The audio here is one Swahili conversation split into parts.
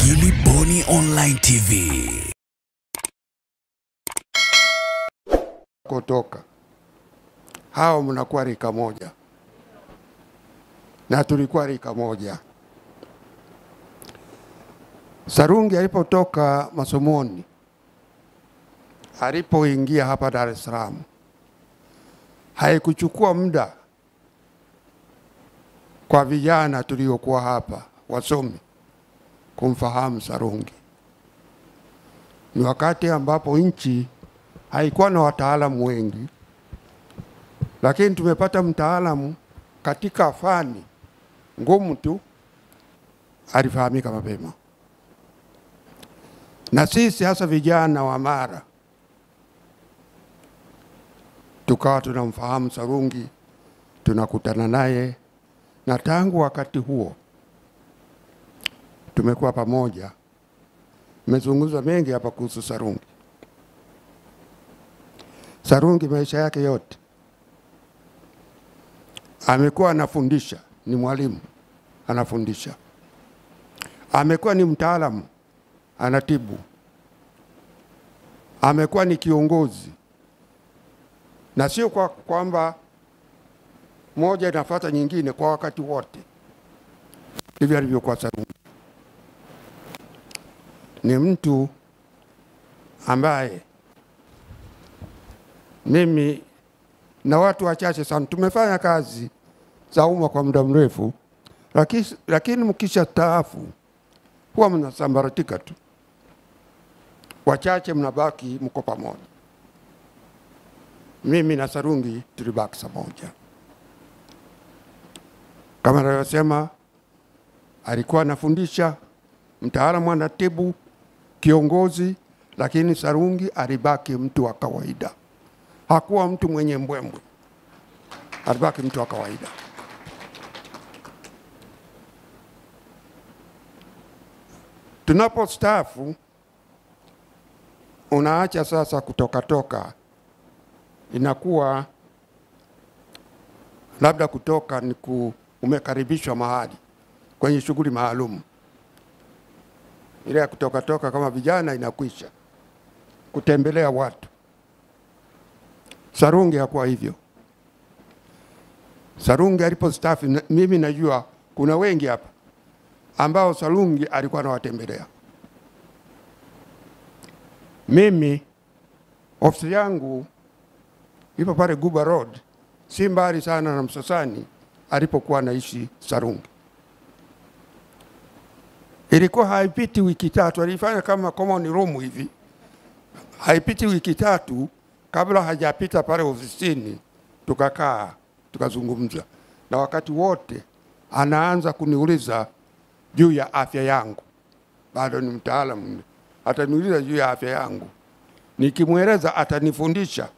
Gilly Bonny Online TV. Kutoka hao mnakuwa rika moja na tulikuwa rika moja. Sarungi alipotoka masomoni, alipoingia hapa Dar es Salaam, haikuchukua muda kwa vijana tuliokuwa hapa wasomi kumfahamu Sarungi. Ni wakati ambapo nchi haikuwa na wataalamu wengi, lakini tumepata mtaalamu katika fani ngumu tu, alifahamika mapema. Na sisi hasa vijana wa Mara tukawa tunamfahamu Sarungi, tunakutana naye, na tangu wakati huo tumekuwa pamoja. Tumezungumza mengi hapa kuhusu Sarungi. Sarungi maisha yake yote amekuwa anafundisha, ni mwalimu, anafundisha. Amekuwa ni mtaalamu, anatibu. Amekuwa ni kiongozi, na sio kwamba moja inafuata nyingine, kwa wakati wote. Hivyo alivyokuwa Sarungi. Ni mtu ambaye mimi na watu wachache sana tumefanya kazi za umma kwa muda mrefu, lakini mkisha staafu huwa mnasambaratika tu. Wachache mnabaki mko pamoja. Mimi na Sarungi tulibaki pamoja. Kama nilivyosema, alikuwa anafundisha, mtaalamu, anatibu, kiongozi, lakini Sarungi alibaki mtu wa kawaida. Hakuwa mtu mwenye mbwembwe, alibaki mtu wa kawaida. Tunapostaafu, unaacha sasa kutoka, inakuwa labda kutoka ni umekaribishwa mahali kwenye shughuli maalum. Ile ya kutoka kama vijana inakwisha, kutembelea watu. Sarungi hakuwa hivyo. Sarungi alipostaafu, mimi najua kuna wengi hapa ambao Sarungi alikuwa anawatembelea. Mimi ofisi yangu ipo pale Guba Road, si mbali sana na Msasani alipokuwa anaishi Sarungi. Ilikuwa haipiti wiki tatu, alifanya kama common room hivi. Haipiti wiki tatu kabla hajapita pale ofisini, tukakaa tukazungumza, na wakati wote anaanza kuniuliza juu ya afya yangu. Bado ni mtaalamu, ataniuliza juu ya afya yangu. Nikimweleza atanifundisha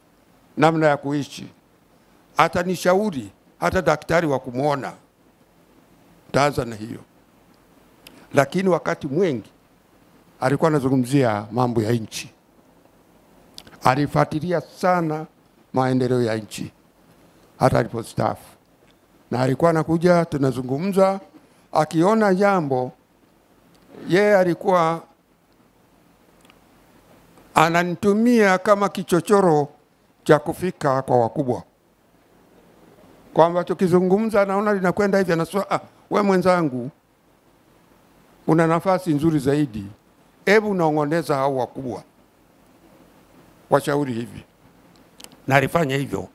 namna ya kuishi, atanishauri hata daktari wa kumuona. Taanza na hiyo. Lakini wakati mwingi alikuwa anazungumzia mambo ya nchi. Alifuatilia sana maendeleo ya nchi hata alipostaafu, na alikuwa anakuja tunazungumza. Akiona jambo, yeye alikuwa ananitumia kama kichochoro cha kufika kwa wakubwa, kwamba tukizungumza naona linakwenda hivi, anasema we mwenzangu, una nafasi nzuri zaidi, hebu naongoneza hao wakubwa washauri hivi. Na alifanya hivyo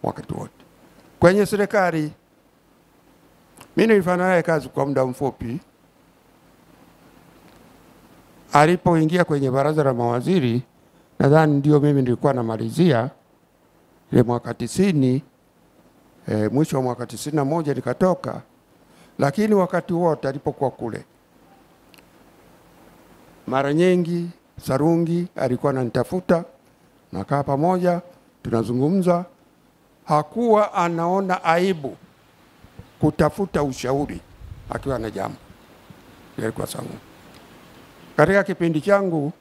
wakati wote. Kwenye serikali, mimi nilifanya naye kazi kwa muda mfupi. Alipoingia kwenye baraza la mawaziri, nadhani ndio mimi nilikuwa namalizia ile mwaka 90, mwisho wa mwaka 91 nikatoka. Lakini wakati wote alipokuwa kule, mara nyingi Sarungi alikuwa ananitafuta, nakaa pamoja, tunazungumza. Hakuwa anaona aibu kutafuta ushauri akiwa na jambo. Alikuwa sawa. Katika kipindi changu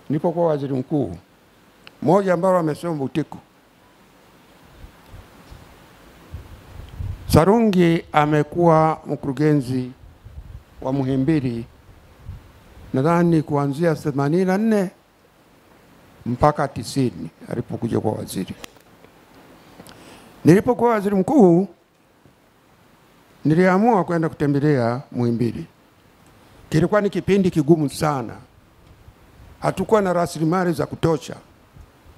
nilipokuwa waziri mkuu, mmoja ambao amesoma Butiku, Sarungi amekuwa mkurugenzi wa Muhimbili nadhani kuanzia 84 mpaka 90 alipokuja kwa waziri. Nilipokuwa waziri mkuu, niliamua kwenda kutembelea Muhimbili. Kilikuwa ni kipindi kigumu sana. Hatukuwa na rasilimali za kutosha,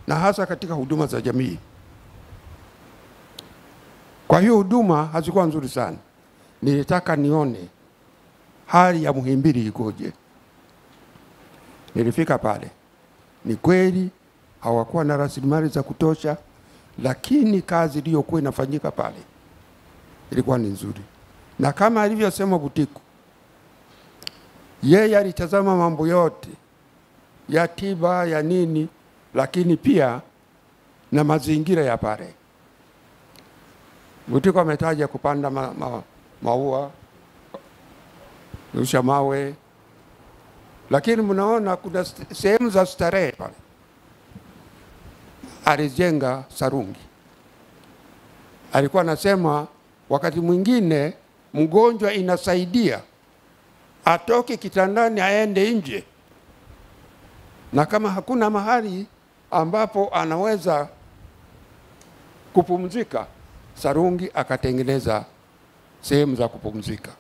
na hasa katika huduma za jamii. Kwa hiyo huduma hazikuwa nzuri sana. Nilitaka nione hali ya Muhimbili ikoje. Nilifika pale. Ni kweli hawakuwa na rasilimali za kutosha, lakini kazi iliyokuwa inafanyika pale ilikuwa ni nzuri. Na kama alivyosema Butiku, yeye alitazama mambo yote ya tiba ya nini, lakini pia na mazingira ya pale. Butiku ametaja kupanda maua, rusha mawe, lakini mnaona kuna sehemu za starehe pale. Alijenga sarungi. Alikuwa anasema wakati mwingine mgonjwa inasaidia atoke kitandani aende nje, na kama hakuna mahali ambapo anaweza kupumzika, sarungi akatengeneza sehemu za kupumzika.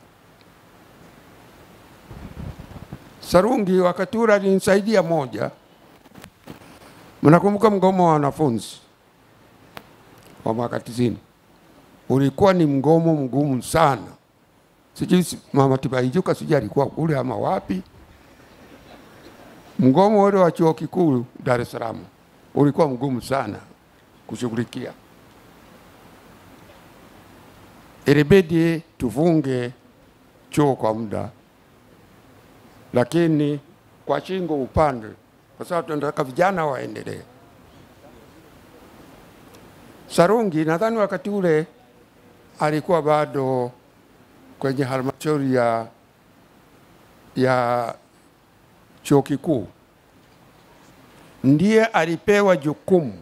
Sarungi wakati ule alinisaidia moja. Mnakumbuka mgomo wa wanafunzi wa mwaka 90? Ulikuwa ni mgomo mgumu sana. Sijui Mama Tibaijuka sijui alikuwa kule ama wapi. Mgomo ule wa chuo kikuu Dar es Salaam ulikuwa mgumu sana kushughulikia. Ilibidi tufunge chuo kwa muda, lakini kwa shingo upande, kwa sababu tunataka vijana waendelee. Sarungi nadhani wakati ule alikuwa bado kwenye halmashauri ya chuo kikuu. Ndiye alipewa jukumu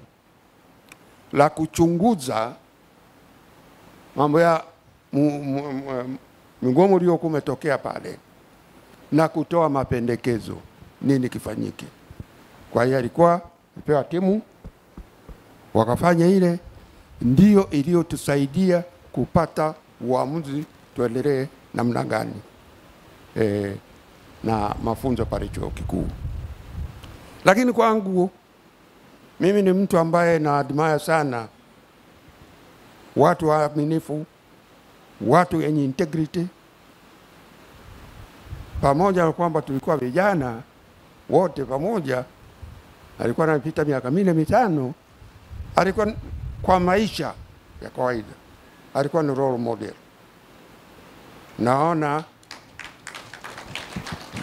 la kuchunguza mambo ya mgomo uliokuwa umetokea pale na kutoa mapendekezo nini kifanyike. Kwa hiyo alikuwa alipewa timu, wakafanya ile, ndio iliyotusaidia kupata uamuzi tuendelee namna gani na mafunzo pale chuo kikuu. Lakini kwangu mimi ni mtu ambaye naadmire sana watu waaminifu, watu wenye integrity. Pamoja na kwamba tulikuwa vijana wote pamoja, alikuwa anapita miaka 4-5, alikuwa kwa maisha ya kawaida alikuwa ni role model. Naona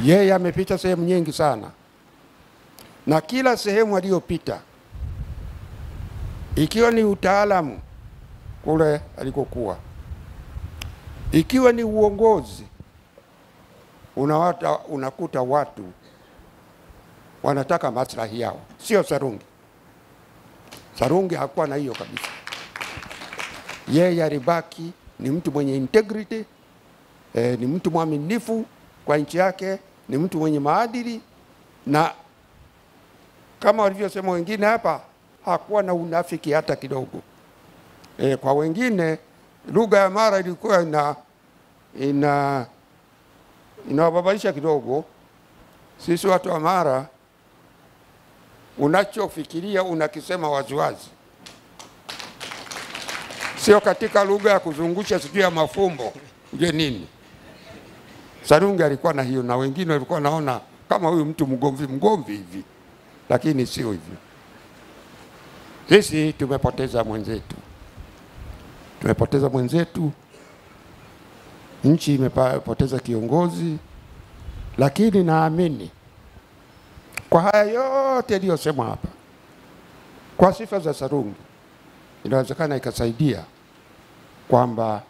yeye amepita sehemu nyingi sana, na kila sehemu aliyopita, ikiwa ni utaalamu kule alikokuwa, ikiwa ni uongozi, unakuta watu wanataka maslahi yao, sio Sarungi. Sarungi hakuwa na hiyo kabisa. Yeye alibaki ni mtu mwenye integrity, ni mtu mwaminifu kwa nchi yake, ni mtu mwenye maadili, na kama walivyosema wengine hapa, hakuwa na unafiki hata kidogo. Kwa wengine lugha ya Mara ilikuwa inawababaisha kidogo. Sisi watu wa Mara, unachofikiria unakisema waziwazi, sio katika lugha ya kuzungusha sijui ya mafumbo uje nini. Sarungi alikuwa na hiyo, na wengine walikuwa naona kama huyu mtu mgomvi hivi, lakini sio hivyo. Sisi tumepoteza mwenzetu, nchi imepoteza kiongozi, lakini naamini kwa haya yote yaliyosema hapa, kwa sifa za Sarungi, inawezekana ikasaidia kwamba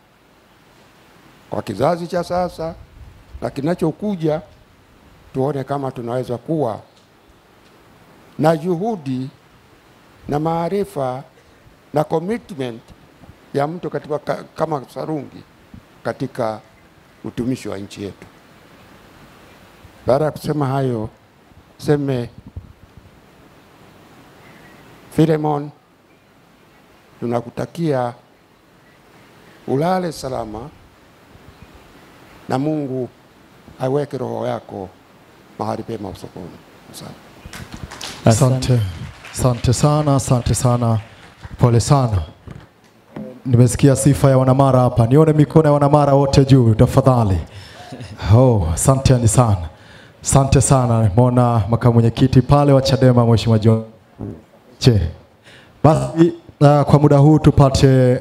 kwa kizazi cha sasa na kinachokuja tuone kama tunaweza kuwa na juhudi na maarifa na commitment ya mtu katika kama Sarungi katika utumishi wa nchi yetu. Baada ya kusema hayo, seme Philemon, tunakutakia ulale salama na Mungu aweke roho yako mahali pema usokoni. Asante. Asante sana, asante sana. Pole sana. Nimesikia sifa ya Wanamara hapa. Nione mikono ya Wanamara wote juu tafadhali. Oh, asante sana. Asante sana. Mbona makamu mwenyekiti pale wa Chadema Mheshimiwa John. Basi kwa muda huu tupate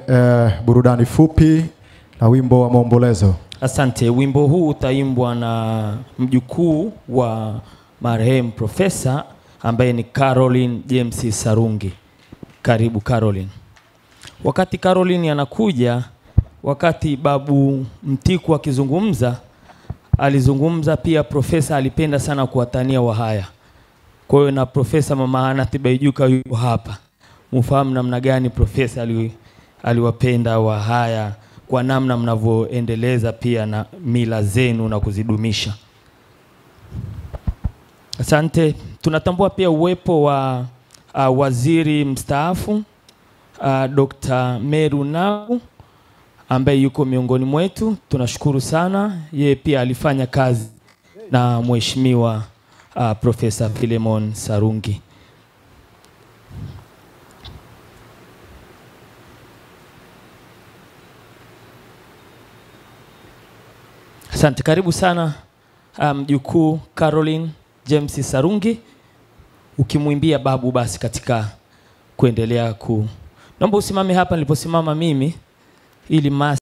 burudani fupi na wimbo wa maombolezo. Asante. Wimbo huu utaimbwa na mjukuu wa marehemu profesa ambaye ni Caroline James Sarungi. Karibu Caroline. Wakati Caroline anakuja, wakati babu Mtiku akizungumza, alizungumza pia profesa alipenda sana kuwatania Wahaya. Kwa hiyo na profesa Mama Hana Tibaijuka yuko hapa. Mfahamu namna gani profesa aliwapenda Wahaya kwa namna mnavyoendeleza pia na mila zenu na kuzidumisha. Asante. Tunatambua pia uwepo wa waziri mstaafu Dr. Meru Nagu ambaye yuko miongoni mwetu. Tunashukuru sana. Yeye pia alifanya kazi na Mheshimiwa Profesa Philemon Sarungi. Asante. Karibu sana mjukuu Caroline James Sarungi, ukimwimbia babu basi katika kuendelea naomba usimame hapa niliposimama mimi ili